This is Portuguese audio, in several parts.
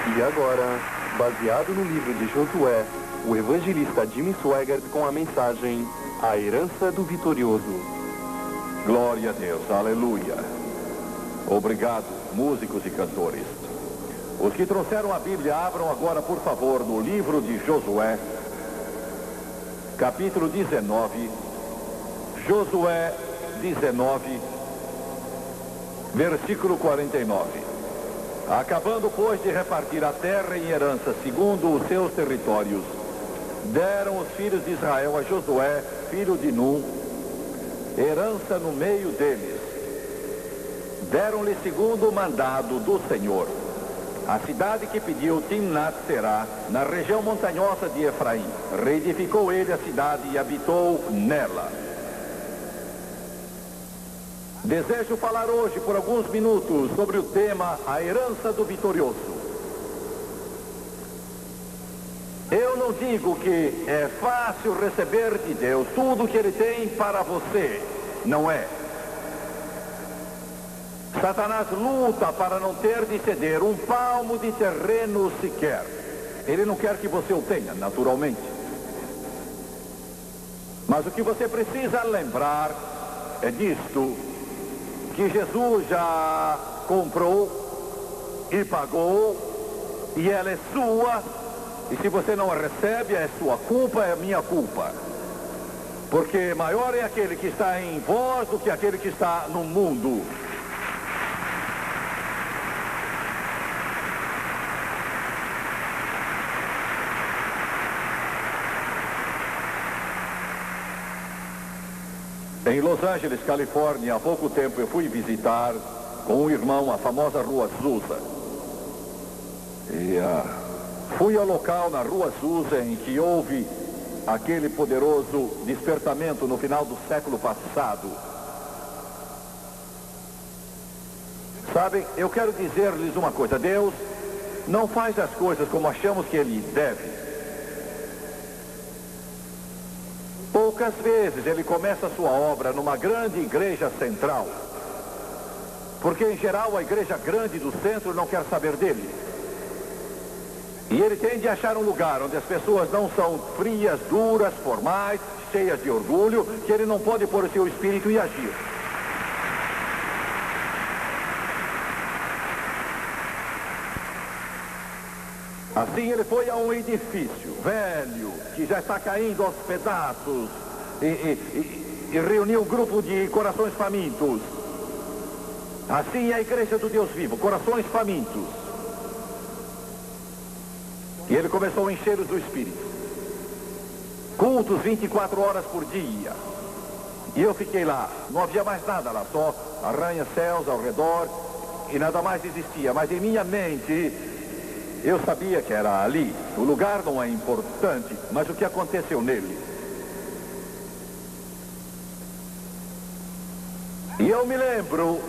E agora, baseado no livro de Josué, o evangelista Jimmy Swaggart com a mensagem A Herança do Vitorioso. Glória a Deus, aleluia. Obrigado, músicos e cantores. Os que trouxeram a Bíblia, abram agora, por favor, no livro de Josué, capítulo 19, Josué 19, versículo 49. Acabando, pois, de repartir a terra em herança segundo os seus territórios, deram os filhos de Israel a Josué, filho de Num, herança no meio deles. Deram-lhe segundo o mandado do Senhor a cidade que pediu Timnat-Será, na região montanhosa de Efraim. Reedificou ele a cidade e habitou nela. Desejo falar hoje por alguns minutos sobre o tema A Herança do Vitorioso. Eu não digo que é fácil receber de Deus tudo que Ele tem para você. Não é. Satanás luta para não ter de ceder um palmo de terreno sequer. Ele não quer que você o tenha, naturalmente. Mas o que você precisa lembrar é disto, que Jesus já comprou e pagou, e ela é sua, e se você não a recebe, é sua culpa, é minha culpa. Porque maior é aquele que está em vós do que aquele que está no mundo. Em Los Angeles, Califórnia, há pouco tempo eu fui visitar com um irmão a famosa Rua Azusa. E fui ao local na Rua Azusa em que houve aquele poderoso despertamento no final do século passado. Sabem, eu quero dizer-lhes uma coisa. Deus não faz as coisas como achamos que Ele deve. Poucas vezes Ele começa a sua obra numa grande igreja central, porque em geral a igreja grande do centro não quer saber dele. E Ele tem de achar um lugar onde as pessoas não são frias, duras, formais, cheias de orgulho, que Ele não pode pôr o seu espírito e agir. Assim Ele foi a um edifício velho, que já está caindo aos pedaços, e reuniu um grupo de corações famintos. Assim é a igreja do Deus vivo, corações famintos. E Ele começou a encher-os do Espírito. Cultos 24 horas por dia. E eu fiquei lá, não havia mais nada lá, só arranha-céus ao redor, e nada mais existia. Mas em minha mente, eu sabia que era ali. O lugar não é importante, mas o que aconteceu nele. E eu me lembro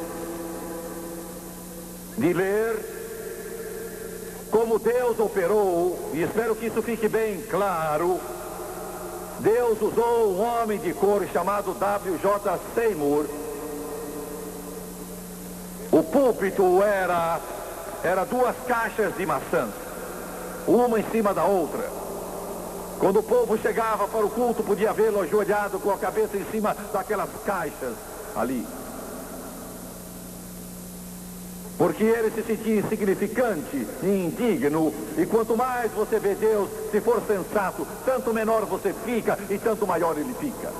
de ler como Deus operou, e espero que isso fique bem claro. Deus usou um homem de cor chamado W.J. Seymour. O púlpito era duas caixas de maçãs, uma em cima da outra. Quando o povo chegava para o culto, podia vê-lo ajoelhado com a cabeça em cima daquelas caixas ali. Porque ele se sentia insignificante e indigno. E quanto mais você vê Deus, se for sensato, tanto menor você fica e tanto maior Ele fica.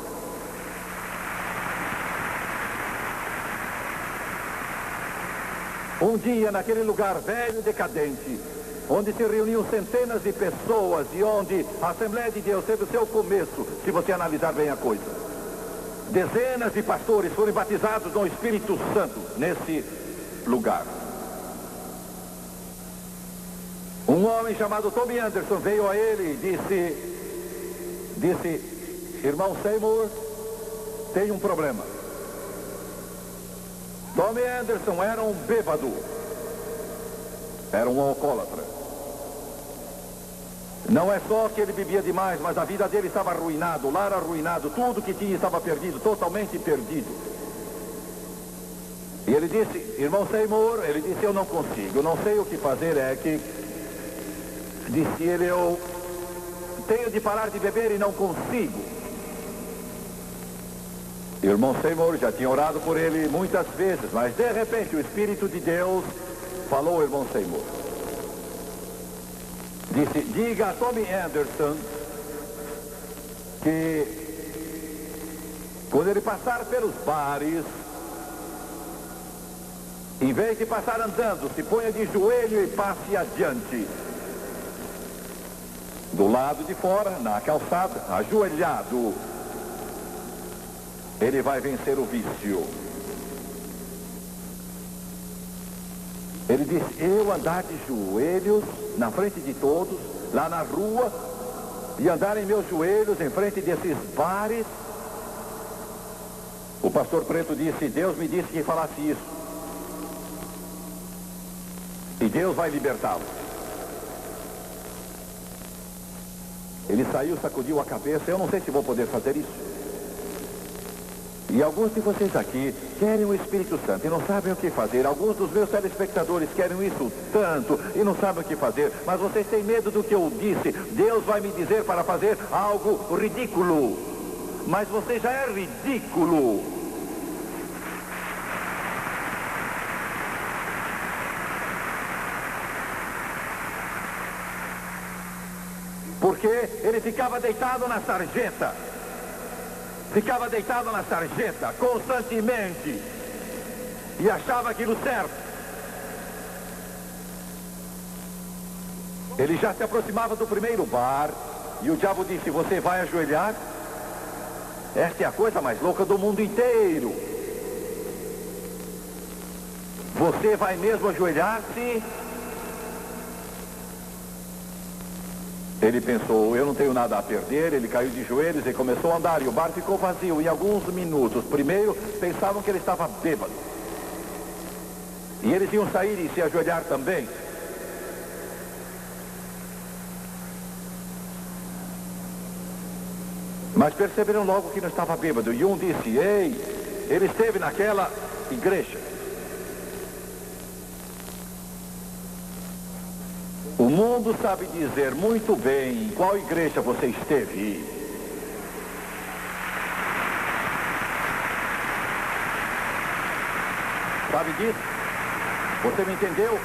Um dia, naquele lugar velho e decadente, onde se reuniam centenas de pessoas e onde a Assembleia de Deus teve o seu começo, se você analisar bem a coisa. Dezenas de pastores foram batizados no Espírito Santo nesse lugar. Um homem chamado Tommy Anderson veio a ele e disse, irmão Seymour, tem um problema. Tommy Anderson era um bêbado, era um alcoólatra. Não é só que ele bebia demais, mas a vida dele estava arruinada, o lar arruinado, tudo que tinha estava perdido, totalmente perdido. E ele disse, irmão Seymour, ele disse, eu não consigo, eu não sei o que fazer, é que Disse ele, eu tenho de parar de beber e não consigo. Irmão Seymour já tinha orado por ele muitas vezes, mas de repente o Espírito de Deus falou ao irmão Seymour. Disse, diga a Tommy Anderson que quando ele passar pelos bares, em vez de passar andando, se ponha de joelho e passe adiante. Do lado de fora, na calçada, ajoelhado, ele vai vencer o vício. Ele disse, eu andar de joelhos na frente de todos, lá na rua, e andar em meus joelhos em frente desses bares. O pastor Preto disse, Deus me disse que falasse isso. E Deus vai libertá-lo. Ele saiu, sacudiu a cabeça, eu não sei se vou poder fazer isso. E alguns de vocês aqui querem o Espírito Santo e não sabem o que fazer. Alguns dos meus telespectadores querem isso tanto e não sabem o que fazer. Mas vocês têm medo do que eu disse. Deus vai me dizer para fazer algo ridículo. Mas você já é ridículo. Porque ele ficava deitado na sarjeta. Ficava deitado na sarjeta constantemente. E achava aquilo certo. Ele já se aproximava do primeiro bar. E o diabo disse, você vai ajoelhar? Esta é a coisa mais louca do mundo inteiro. Você vai mesmo ajoelhar-se? Ele pensou, eu não tenho nada a perder. Ele caiu de joelhos e começou a andar. E o bar ficou vazio em alguns minutos. Primeiro, pensavam que ele estava bêbado. E eles iam sair e se ajoelhar também. Mas perceberam logo que não estava bêbado. E um disse, ei, ele esteve naquela igreja. O mundo sabe dizer muito bem em qual igreja você esteve. Sabe disso? Você me entendeu?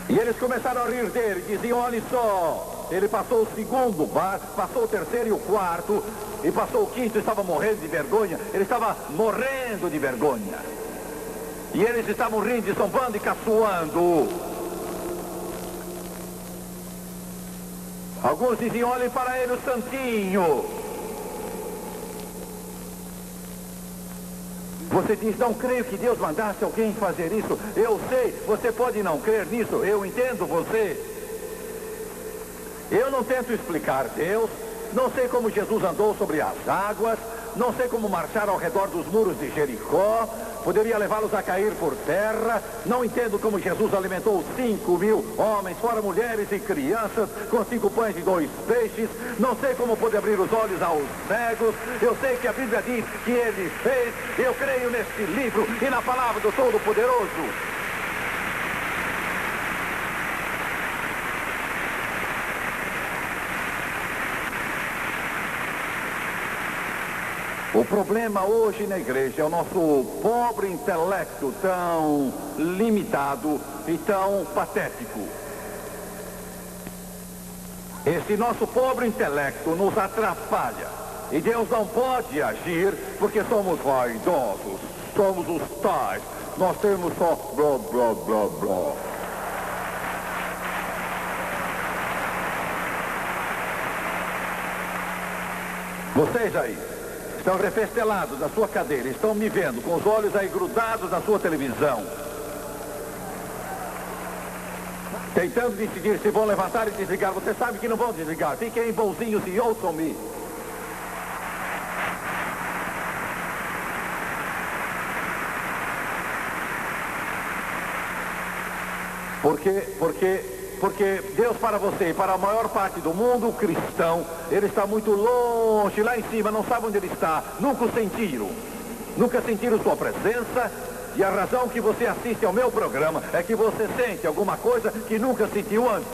E eles começaram a rir dele, diziam, olha só, ele passou o segundo bar, passou o terceiro e o quarto, e passou o quinto, estava morrendo de vergonha, ele estava morrendo de vergonha. E eles estavam rindo, zombando e caçoando. Alguns diziam, olhem para ele, o santinho. Você diz, não creio que Deus mandasse alguém fazer isso. Eu sei, você pode não crer nisso, eu entendo você. Eu não tento explicar Deus, não sei como Jesus andou sobre as águas, não sei como marchar ao redor dos muros de Jericó, poderia levá-los a cair por terra, não entendo como Jesus alimentou 5.000 homens, fora mulheres e crianças, com 5 pães e 2 peixes, não sei como pôde abrir os olhos aos cegos, eu sei que a Bíblia diz que ele fez, eu creio neste livro e na palavra do Todo-Poderoso. O problema hoje na igreja é o nosso pobre intelecto tão limitado e tão patético. Esse nosso pobre intelecto nos atrapalha. E Deus não pode agir porque somos vaidosos, somos os tais. Nós temos só blá, blá, blá, blá. Vocês aí estão refestelados na sua cadeira, estão me vendo com os olhos aí grudados na sua televisão, tentando decidir se vão levantar e desligar. Você sabe que não vão desligar. Fiquem bonzinhos e ouçam-me. Porque Deus para você e para a maior parte do mundo cristão, ele está muito longe, lá em cima, não sabe onde ele está, nunca o sentiram. Nunca sentiram sua presença, E a razão que você assiste ao meu programa é que você sente alguma coisa que nunca sentiu antes.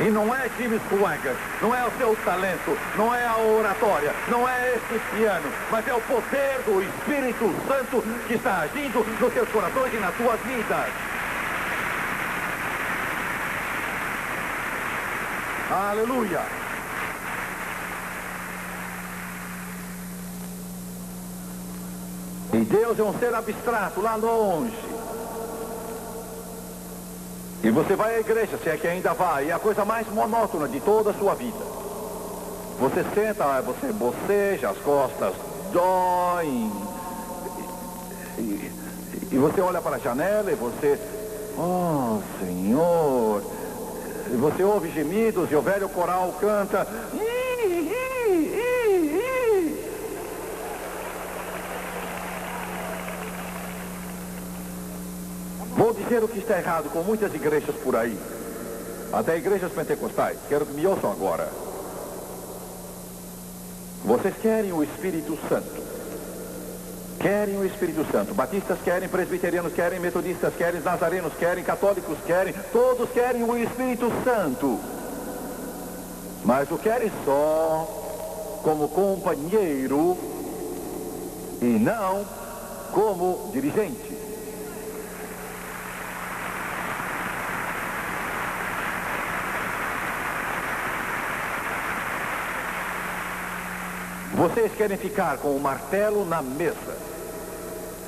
E não é Jimmy Swaggart, não é o seu talento, não é a oratória, não é esse piano, mas é o poder do Espírito Santo que está agindo nos seus corações e nas suas vidas. Aleluia! E Deus é um ser abstrato lá longe. E você vai à igreja, se é que ainda vai, é a coisa mais monótona de toda a sua vida. Você senta, você boceja, as costas doem. E você olha para a janela e você... Oh, Senhor... E você ouve gemidos e o velho coral canta... Vou dizer o que está errado com muitas igrejas por aí. Até igrejas pentecostais. Quero que me ouçam agora. Vocês querem o Espírito Santo. Querem o Espírito Santo. Batistas querem, presbiterianos querem, metodistas querem, nazarenos querem, católicos querem. Todos querem o Espírito Santo. Mas o querem só como companheiro e não como dirigente. Vocês querem ficar com o martelo na mesa.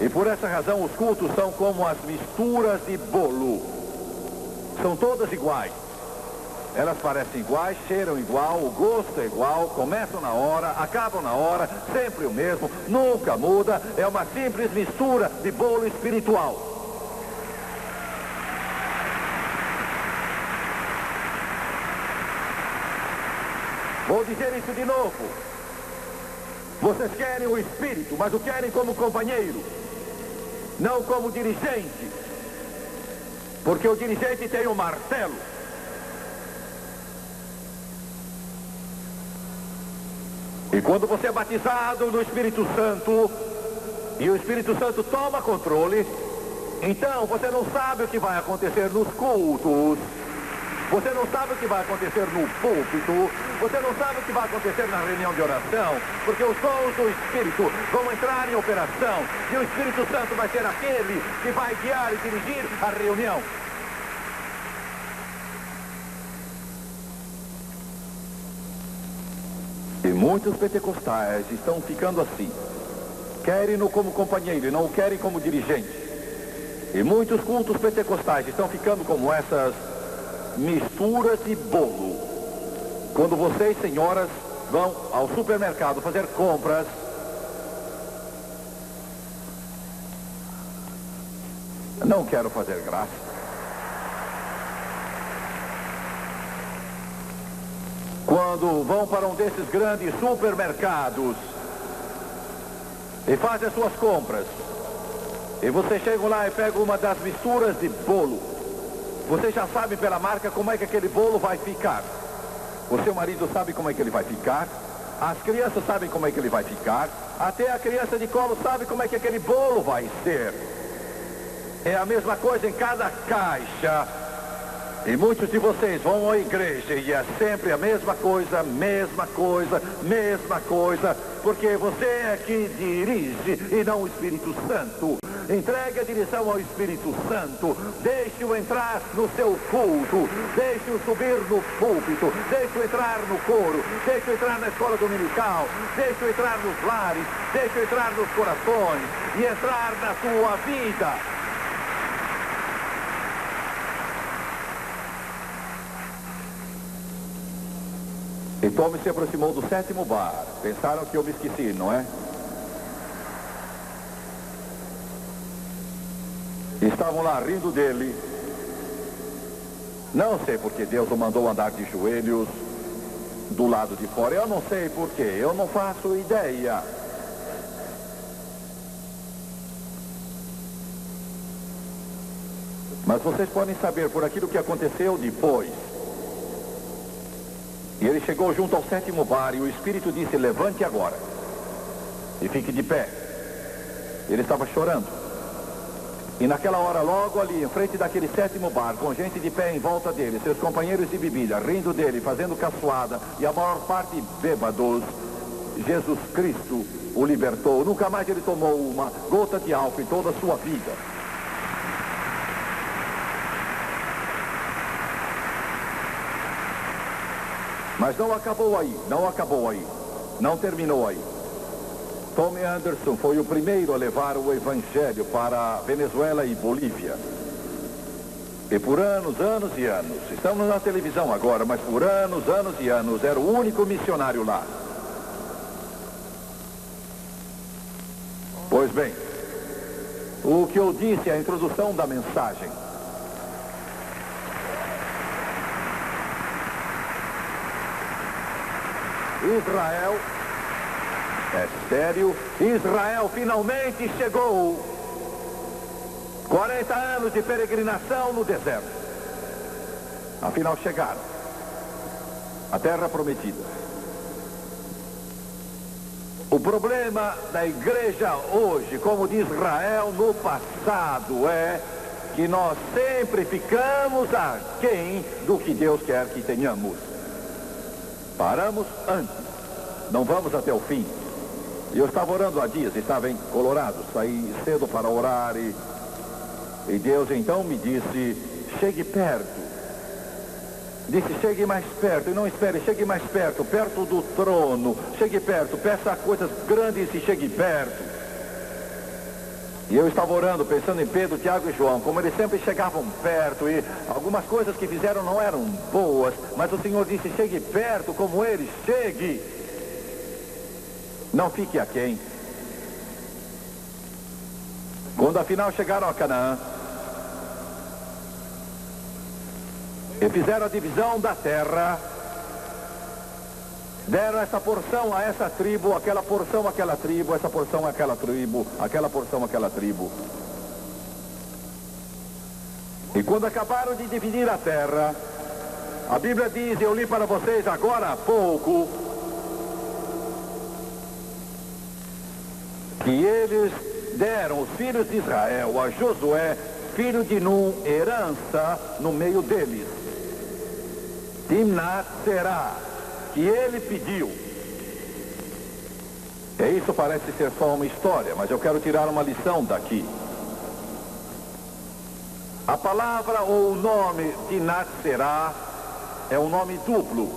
E por essa razão os cultos são como as misturas de bolo. São todas iguais. Elas parecem iguais, cheiram igual, o gosto é igual, começam na hora, acabam na hora, sempre o mesmo, nunca muda. É uma simples mistura de bolo espiritual. Vou dizer isso de novo. Vocês querem o Espírito, mas o querem como companheiro, não como dirigente. Porque o dirigente tem um martelo. E quando você é batizado no Espírito Santo, e o Espírito Santo toma controle, então você não sabe o que vai acontecer nos cultos. Você não sabe o que vai acontecer no púlpito. Você não sabe o que vai acontecer na reunião de oração. Porque os dons do Espírito vão entrar em operação. E o Espírito Santo vai ser aquele que vai guiar e dirigir a reunião. E muitos pentecostais estão ficando assim. Querem-no como companheiro e não o querem como dirigente. E muitos cultos pentecostais estão ficando como essas misturas de bolo. Quando vocês, senhoras, vão ao supermercado fazer compras, não quero fazer graça. Quando vão para um desses grandes supermercados e fazem as suas compras, e você chega lá e pega uma das misturas de bolo, você já sabe pela marca como é que aquele bolo vai ficar. O seu marido sabe como é que ele vai ficar. As crianças sabem como é que ele vai ficar. Até a criança de colo sabe como é que aquele bolo vai ser. É a mesma coisa em cada caixa. E muitos de vocês vão à igreja e é sempre a mesma coisa, mesma coisa, mesma coisa. Porque você é que dirige e não o Espírito Santo. Entregue a direção ao Espírito Santo. Deixe-o entrar no seu culto. Deixe-o subir no púlpito. Deixe-o entrar no coro. Deixe-o entrar na escola dominical. Deixe-o entrar nos lares. Deixe-o entrar nos corações. E entrar na sua vida. E Tommy se aproximou do 7º bar. Pensaram que eu me esqueci, não é? Estavam lá rindo dele. Não sei porque Deus o mandou andar de joelhos do lado de fora. Eu não sei porquê, eu não faço ideia. Mas vocês podem saber por aquilo que aconteceu depois. E ele chegou junto ao 7º bar e o Espírito disse: levante agora e fique de pé. Ele estava chorando. E naquela hora, logo ali, em frente daquele 7º bar, com gente de pé em volta dele, seus companheiros de bebida, rindo dele, fazendo caçoada, e a maior parte bêbados, Jesus Cristo o libertou. Nunca mais ele tomou uma gota de álcool em toda a sua vida. Mas não acabou aí, não acabou aí, não terminou aí. Tommy Anderson foi o primeiro a levar o evangelho para Venezuela e Bolívia. E por anos, anos e anos, estamos na televisão agora, mas por anos, anos e anos, era o único missionário lá. Pois bem, o que eu disse é a introdução da mensagem. Israel, é sério, Israel finalmente chegou. 40 anos de peregrinação no deserto. Afinal chegaram. A terra prometida. O problema da igreja hoje, como de Israel no passado, é que nós sempre ficamos aquém do que Deus quer que tenhamos. Paramos antes, não vamos até o fim. Eu estava orando há dias, estava em Colorado, saí cedo para orar e Deus então me disse, chegue perto. Disse, chegue mais perto, e não espere, chegue mais perto, perto do trono. Chegue perto, peça coisas grandes e chegue perto. E eu estava orando, pensando em Pedro, Tiago e João, como eles sempre chegavam perto, e algumas coisas que fizeram não eram boas, mas o Senhor disse, chegue perto como eles, chegue. Não fique aquém. Quando afinal chegaram a Canaã, e fizeram a divisão da terra, deram essa porção a essa tribo, aquela porção àquela tribo, essa porção àquela tribo, aquela porção àquela tribo. E quando acabaram de dividir a terra, a Bíblia diz, eu li para vocês agora há pouco, que eles deram os filhos de Israel a Josué, filho de Num, herança no meio deles. Timnat Será, que ele pediu. E isso parece ser só uma história, mas eu quero tirar uma lição daqui. A palavra ou o nome Timnat Será é um nome duplo.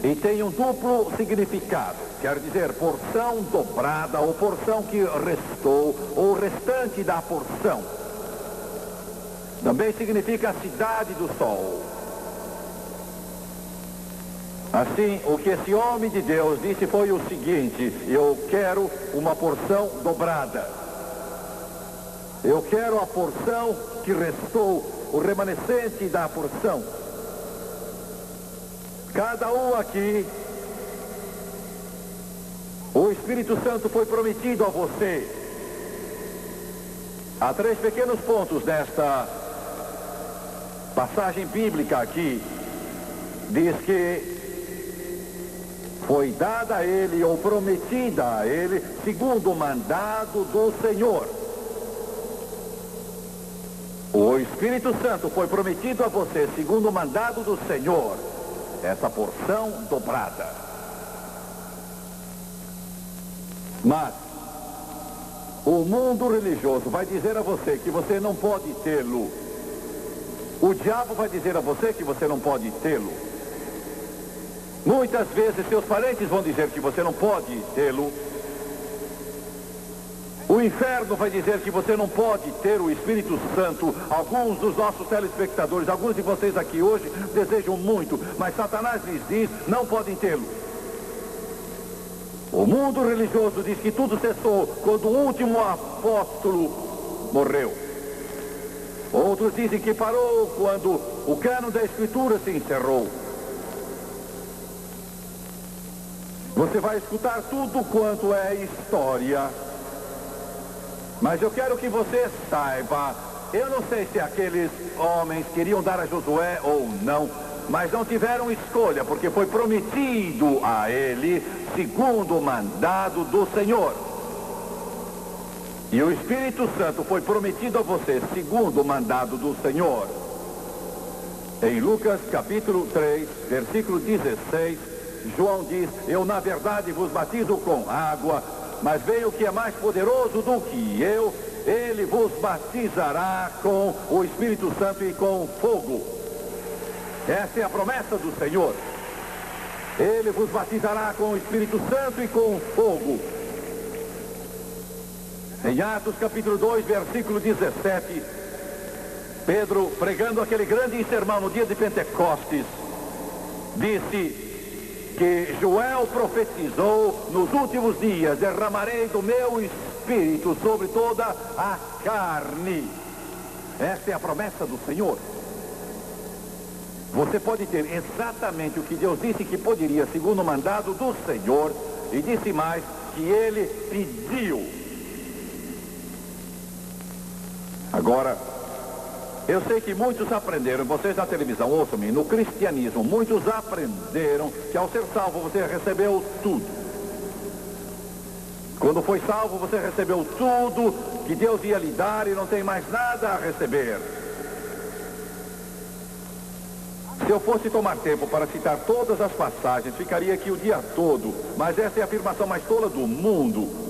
E tem um duplo significado. Quer dizer, porção dobrada, ou porção que restou, ou restante da porção. Também significa a cidade do sol. Assim, o que esse homem de Deus disse foi o seguinte, eu quero uma porção dobrada. Eu quero a porção que restou, o remanescente da porção. Cada um aqui, o Espírito Santo foi prometido a você. Há 3 pequenos pontos nesta passagem bíblica aqui. Diz que foi dada a ele ou prometida a ele segundo o mandado do Senhor. O Espírito Santo foi prometido a você segundo o mandado do Senhor. Essa porção dobrada. Mas o mundo religioso vai dizer a você que você não pode tê-lo. O diabo vai dizer a você que você não pode tê-lo. Muitas vezes seus parentes vão dizer que você não pode tê-lo. O inferno vai dizer que você não pode ter o Espírito Santo. Alguns dos nossos telespectadores, alguns de vocês aqui hoje desejam muito, mas Satanás lhes diz, não podem tê-lo. O mundo religioso diz que tudo cessou quando o último apóstolo morreu. Outros dizem que parou quando o cânon da Escritura se encerrou. Você vai escutar tudo quanto é história. Mas eu quero que você saiba, eu não sei se aqueles homens queriam dar a Josué ou não, mas não tiveram escolha, porque foi prometido a ele segundo o mandado do Senhor. E o Espírito Santo foi prometido a você segundo o mandado do Senhor. Em Lucas capítulo 3, versículo 16, João diz: eu na verdade vos batizo com água, mas veio o que é mais poderoso do que eu, ele vos batizará com o Espírito Santo e com fogo. Essa é a promessa do Senhor. Ele vos batizará com o Espírito Santo e com fogo. Em Atos capítulo 2, versículo 17, Pedro, pregando aquele grande sermão no dia de Pentecostes, disse que Joel profetizou: nos últimos dias derramarei do meu Espírito sobre toda a carne. Esta é a promessa do Senhor. Você pode ter exatamente o que Deus disse que poderia, segundo o mandado do Senhor, e disse mais, que Ele pediu. Agora, eu sei que muitos aprenderam, vocês na televisão, ouçam-me, no cristianismo, muitos aprenderam que ao ser salvo você recebeu tudo. Quando foi salvo você recebeu tudo que Deus ia lhe dar e não tem mais nada a receber. Se eu fosse tomar tempo para citar todas as passagens, ficaria aqui o dia todo, mas essa é a afirmação mais tola do mundo.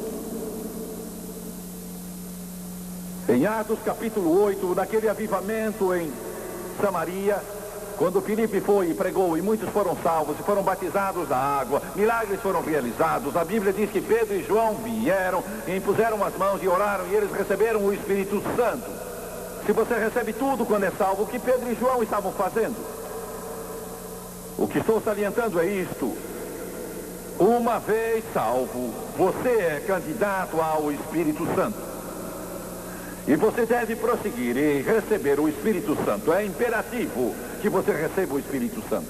Em Atos capítulo 8, naquele avivamento em Samaria, quando Filipe foi e pregou, e muitos foram salvos e foram batizados na água, milagres foram realizados, a Bíblia diz que Pedro e João vieram e impuseram as mãos e oraram, e eles receberam o Espírito Santo. Se você recebe tudo quando é salvo, o que Pedro e João estavam fazendo? O que estou salientando é isto: uma vez salvo, você é candidato ao Espírito Santo. E você deve prosseguir e receber o Espírito Santo. É imperativo que você receba o Espírito Santo.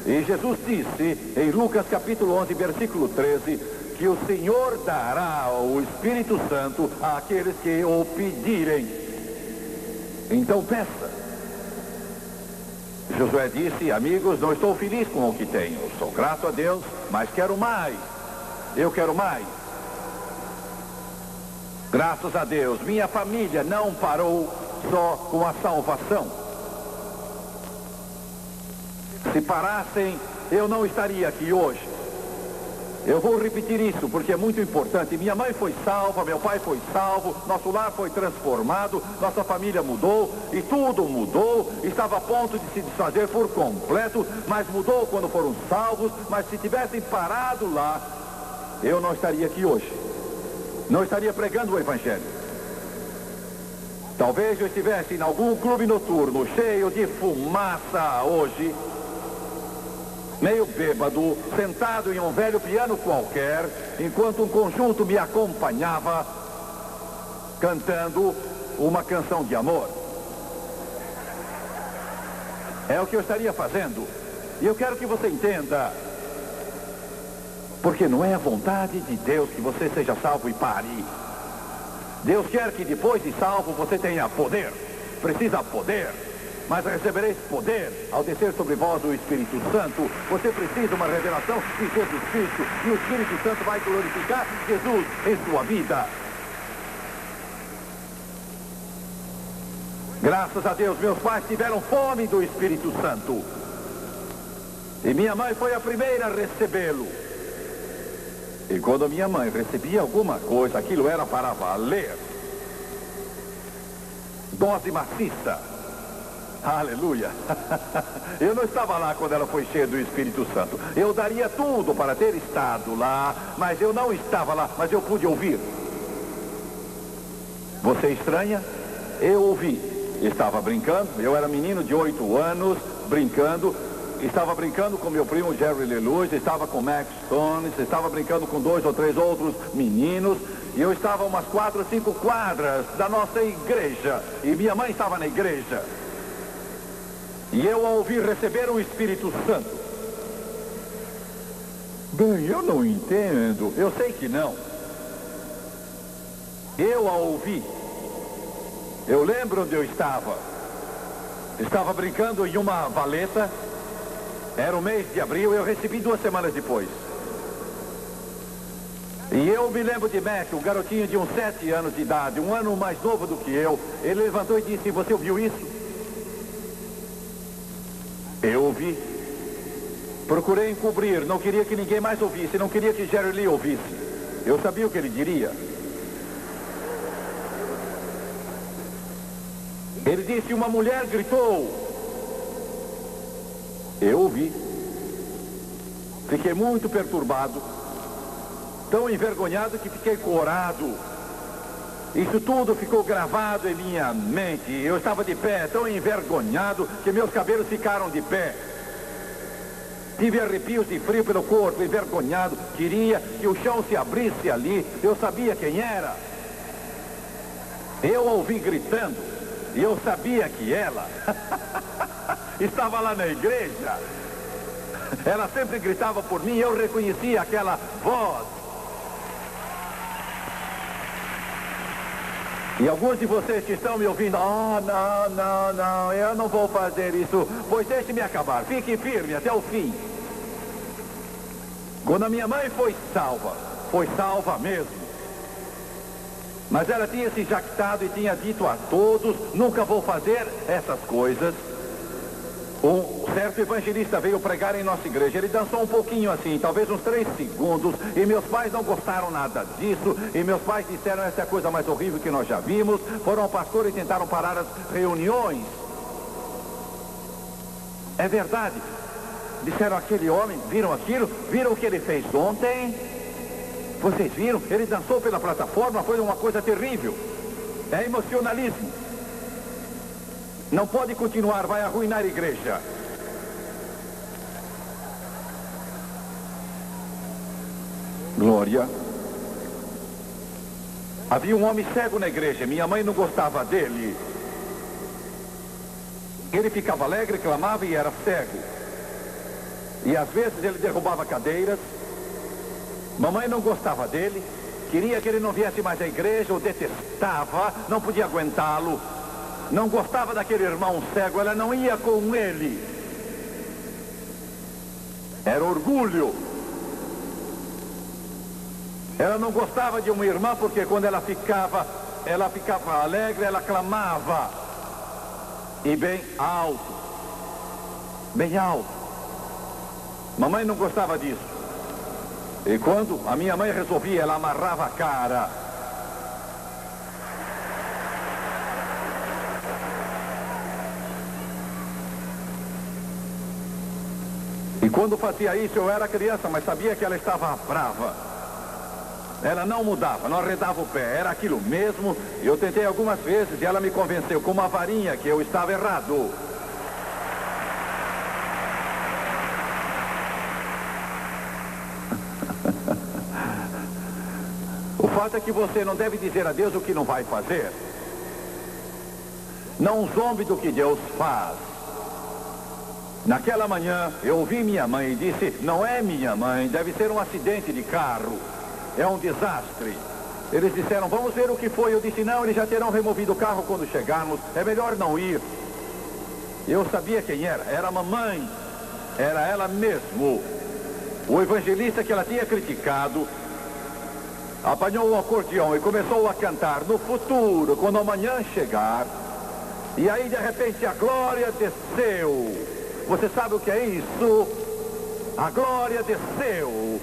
E Jesus disse em Lucas capítulo 11, versículo 13, que o Senhor dará o Espírito Santo àqueles que o pedirem. Então peça. Josué disse: amigos, não estou feliz com o que tenho. Sou grato a Deus, mas quero mais. Eu quero mais. Graças a Deus, minha família não parou só com a salvação. Se parassem, eu não estaria aqui hoje. Eu vou repetir isso porque é muito importante. Minha mãe foi salva, meu pai foi salvo, nosso lar foi transformado, nossa família mudou e tudo mudou. Estava a ponto de se desfazer por completo, mas mudou quando foram salvos. Mas se tivessem parado lá, eu não estaria aqui hoje. Não estaria pregando o Evangelho. Talvez eu estivesse em algum clube noturno cheio de fumaça hoje, meio bêbado, sentado em um velho piano qualquer, enquanto um conjunto me acompanhava cantando uma canção de amor. É o que eu estaria fazendo. E eu quero que você entenda, porque não é a vontade de Deus que você seja salvo e pare. Deus quer que depois de salvo você tenha poder. Precisa poder. Mas recebereis poder ao descer sobre vós o Espírito Santo. Você precisa de uma revelação de Jesus Cristo. E o Espírito Santo vai glorificar Jesus em sua vida. Graças a Deus, meus pais tiveram fome do Espírito Santo. E minha mãe foi a primeira a recebê-lo. E quando minha mãe recebia alguma coisa, aquilo era para valer. Dose maciça. Aleluia. Eu não estava lá quando ela foi cheia do Espírito Santo. Eu daria tudo para ter estado lá, mas eu não estava lá, mas eu pude ouvir. Você estranha? Eu ouvi. Estava brincando, eu era menino de 8 anos, brincando. Estava brincando com meu primo Jerry Leluz, estava com Max Stones, estava brincando com 2 ou 3 outros meninos. E eu estava umas 4 ou 5 quadras da nossa igreja. E minha mãe estava na igreja. E eu a ouvi receber o Espírito Santo. Bem, eu não entendo. Eu sei que não. Eu a ouvi. Eu lembro onde eu estava. Estava brincando em uma valeta. Era o mês de abril, eu recebi 2 semanas depois. E eu me lembro de Mac, um garotinho de uns 7 anos de idade, um ano mais novo do que eu. Ele levantou e disse: você ouviu isso? Eu ouvi. Procurei encobrir, não queria que ninguém mais ouvisse, não queria que Jerry Lee ouvisse. Eu sabia o que ele diria. Ele disse: uma mulher gritou. Eu ouvi. Fiquei muito perturbado, tão envergonhado que fiquei corado. Isso tudo ficou gravado em minha mente. Eu estava de pé, tão envergonhado que meus cabelos ficaram de pé. Tive arrepios de frio pelo corpo, envergonhado. Queria que o chão se abrisse ali. Eu sabia quem era. Eu ouvi gritando. E eu sabia que ela estava lá na igreja. Ela sempre gritava por mim, eu reconhecia aquela voz. E alguns de vocês que estão me ouvindo: não, eu não vou fazer isso. Pois deixe-me acabar, fique firme até o fim. Quando a minha mãe foi salva mesmo. Mas ela tinha se jactado e tinha dito a todos: nunca vou fazer essas coisas. Um certo evangelista veio pregar em nossa igreja. Ele dançou um pouquinho assim, talvez uns 3 segundos. E meus pais não gostaram nada disso. E meus pais disseram: essa é a coisa mais horrível que nós já vimos. Foram ao pastor e tentaram parar as reuniões. É verdade. Disseram: aquele homem, viram aquilo? Viram o que ele fez ontem? Vocês viram? Ele dançou pela plataforma, foi uma coisa terrível. É emocionalismo. Não pode continuar, vai arruinar a igreja. Glória. Havia um homem cego na igreja, minha mãe não gostava dele. Ele ficava alegre, clamava e era cego. E às vezes ele derrubava cadeiras. Mamãe não gostava dele, queria que ele não viesse mais à igreja, o detestava, não podia aguentá-lo. Não gostava daquele irmão cego, ela não ia com ele. Era orgulho. Ela não gostava de uma irmã porque quando ela ficava alegre, ela clamava. E bem alto. Bem alto. Mamãe não gostava disso. E quando a minha mãe resolvia, ela amarrava a cara. E quando fazia isso, eu era criança, mas sabia que ela estava brava. Ela não mudava, não arredava o pé, era aquilo mesmo. Eu tentei algumas vezes e ela me convenceu com uma varinha que eu estava errado. O fato é que você não deve dizer a Deus o que não vai fazer. Não zombe do que Deus faz. Naquela manhã, eu ouvi minha mãe e disse: não é minha mãe, deve ser um acidente de carro. É um desastre. Eles disseram: vamos ver o que foi. Eu disse: não, eles já terão removido o carro quando chegarmos. É melhor não ir. Eu sabia quem era. Era a mamãe. Era ela mesmo. O evangelista que ela tinha criticado apanhou o acordeão e começou a cantar: no futuro, quando amanhã chegar. E aí, de repente, a glória desceu. Você sabe o que é isso? A glória desceu.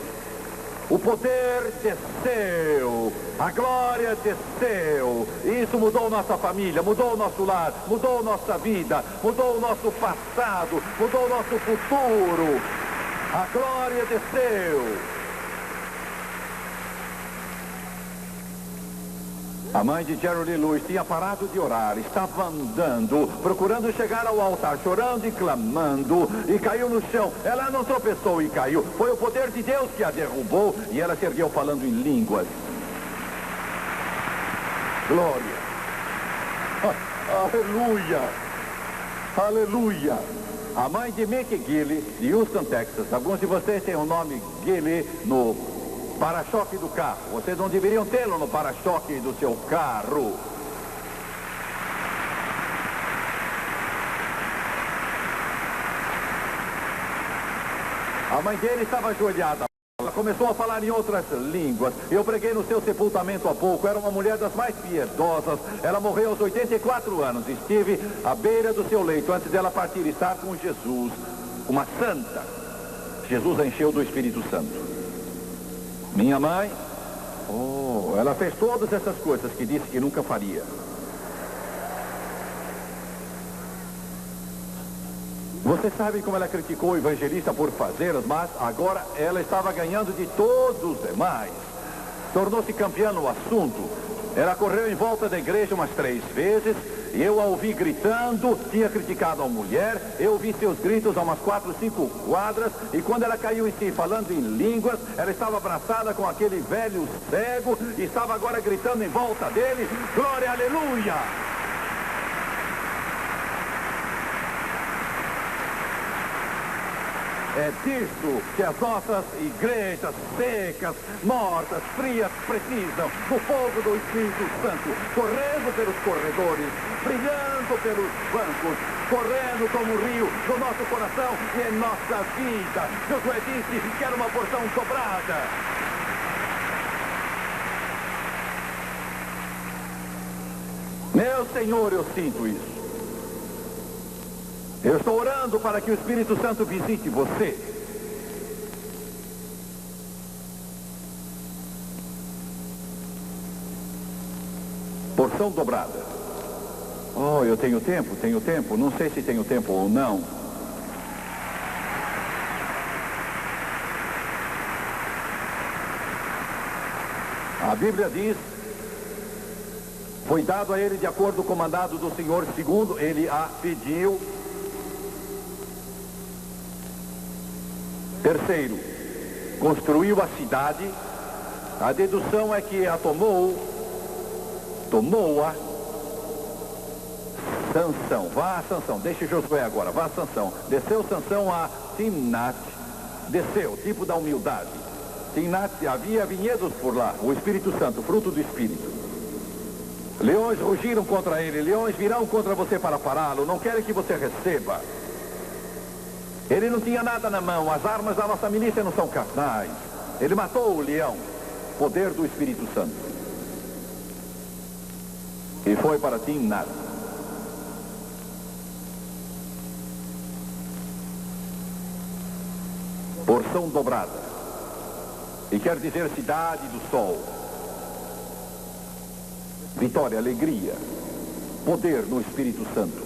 O poder desceu. A glória desceu. E isso mudou nossa família, mudou o nosso lar, mudou nossa vida, mudou o nosso passado, mudou o nosso futuro. A glória desceu. A mãe de Jerry Lee Lewis tinha parado de orar, estava andando, procurando chegar ao altar, chorando e clamando, e caiu no chão. Ela não tropeçou e caiu, foi o poder de Deus que a derrubou, e ela se ergueu falando em línguas. Glória. Aleluia. Aleluia. A mãe de Mickey Gilley, de Houston, Texas. Alguns de vocês têm o nome Gilley no para-choque do carro. Vocês não deveriam tê-lo no para-choque do seu carro. A mãe dele estava ajoelhada. Ela começou a falar em outras línguas. Eu preguei no seu sepultamento há pouco. Era uma mulher das mais piedosas. Ela morreu aos 84 anos. Estive à beira do seu leito antes dela partir, estar com Jesus, uma santa. Jesus a encheu do Espírito Santo. Minha mãe, ela fez todas essas coisas que disse que nunca faria. Você sabe como ela criticou o evangelista por fazê-las, mas agora ela estava ganhando de todos os demais. Tornou-se campeã no assunto. Ela correu em volta da igreja umas 3 vezes, e eu a ouvi gritando, tinha criticado a mulher, eu ouvi seus gritos a umas 4, 5 quadras, e quando ela caiu em si falando em línguas, ela estava abraçada com aquele velho cego, e estava agora gritando em volta dele, glória, aleluia! É disso que as nossas igrejas secas, mortas, frias precisam. Do fogo do Espírito Santo, correndo pelos corredores, brilhando pelos bancos, correndo como um rio no nosso coração e em nossa vida. Josué disse que era uma porção dobrada. Meu Senhor, eu sinto isso. Eu estou orando para que o Espírito Santo visite você. Porção dobrada. Eu tenho tempo. Não sei se tenho tempo ou não. A Bíblia diz: foi dado a ele de acordo com o mandado do Senhor, segundo ele a pediu. Terceiro, construiu a cidade. A dedução é que a tomou-a Sansão. Vá a Sansão, deixe Josué agora, vá a Sansão. Desceu Sansão a Timnat, desceu, tipo da humildade. Timnat, havia vinhedos por lá, o Espírito Santo, fruto do Espírito. Leões rugiram contra ele, leões virão contra você para pará-lo, não querem que você receba. Ele não tinha nada na mão, as armas da nossa milícia não são carnais. Ele matou o leão, poder do Espírito Santo. E foi para Timnat. Porção dobrada. E quer dizer cidade do sol. Vitória, alegria, poder no Espírito Santo.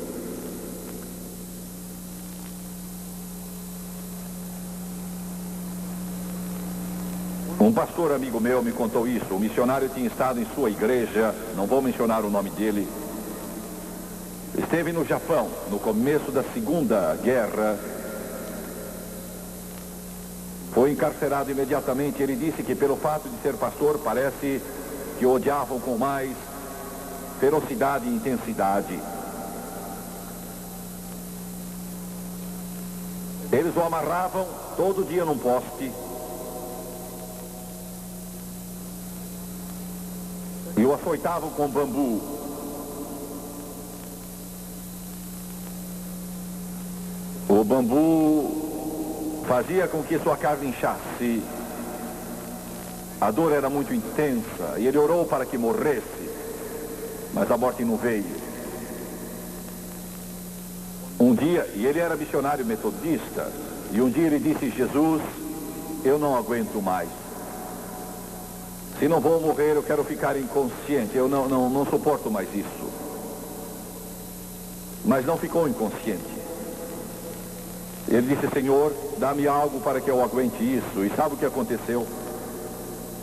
Um pastor amigo meu me contou isso. O missionário tinha estado em sua igreja, não vou mencionar o nome dele. Esteve no Japão, no começo da Segunda Guerra. Foi encarcerado imediatamente. Ele disse que pelo fato de ser pastor, parece que o odiavam com mais ferocidade e intensidade. Eles o amarravam todo dia num poste e o açoitavam com bambu. O bambu fazia com que sua carne inchasse. A dor era muito intensa e ele orou para que morresse, mas a morte não veio. Um dia, e ele era missionário metodista, e um dia ele disse: Jesus, eu não aguento mais. Se não vou morrer, eu quero ficar inconsciente. Eu não suporto mais isso. Mas não ficou inconsciente. Ele disse: Senhor, dá-me algo para que eu aguente isso. E sabe o que aconteceu?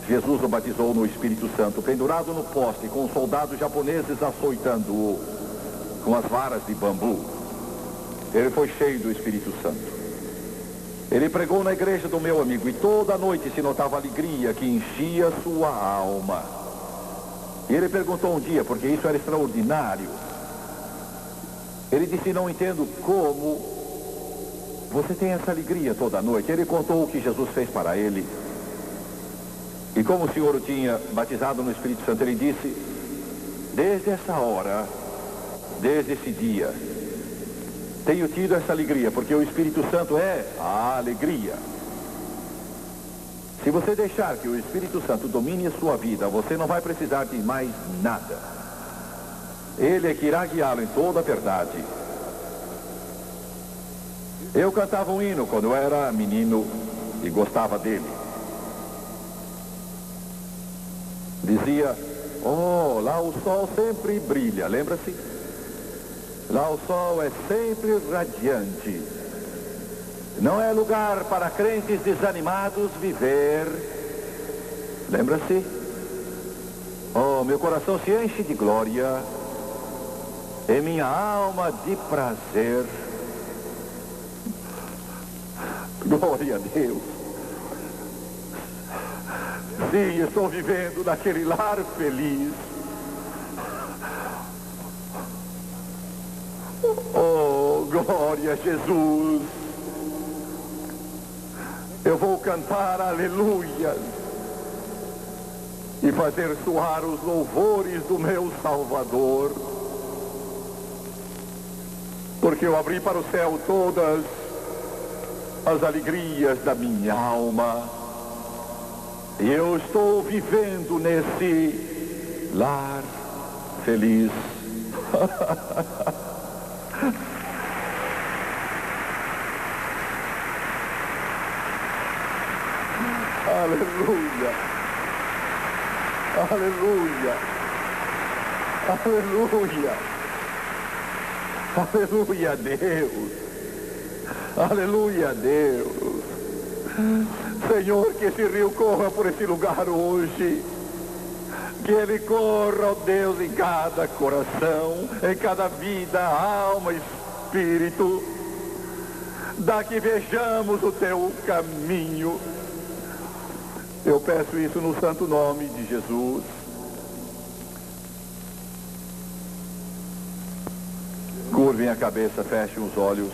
Jesus o batizou no Espírito Santo, pendurado no poste, com os soldados japoneses açoitando-o com as varas de bambu. Ele foi cheio do Espírito Santo. Ele pregou na igreja do meu amigo e toda noite se notava alegria que enchia sua alma. E ele perguntou um dia, porque isso era extraordinário. Ele disse: não entendo como você tem essa alegria toda noite. Ele contou o que Jesus fez para ele. E como o Senhor o tinha batizado no Espírito Santo, ele disse: desde essa hora, desde esse dia, tenho tido essa alegria, porque o Espírito Santo é a alegria. Se você deixar que o Espírito Santo domine a sua vida, você não vai precisar de mais nada. Ele é que irá guiá-lo em toda a verdade. Eu cantava um hino quando eu era menino e gostava dele. Dizia: oh, lá o sol sempre brilha, lembra-se? Lá o sol é sempre radiante. Não é lugar para crentes desanimados viver. Lembra-se? Oh, meu coração se enche de glória e minha alma de prazer. Glória a Deus. Sim, estou vivendo naquele lar feliz. Oh, glória a Jesus. Eu vou cantar aleluia e fazer soar os louvores do meu Salvador, porque eu abri para o céu todas as alegrias da minha alma e eu estou vivendo nesse lar feliz. Aleluia, aleluia, aleluia, aleluia a Deus, aleluia a Deus. Senhor, que esse rio corra por esse lugar hoje, que ele corra, ó Deus, em cada coração, em cada vida, alma, espírito, daqui vejamos o teu caminho. Eu peço isso no santo nome de Jesus. Curvem a cabeça, fechem os olhos.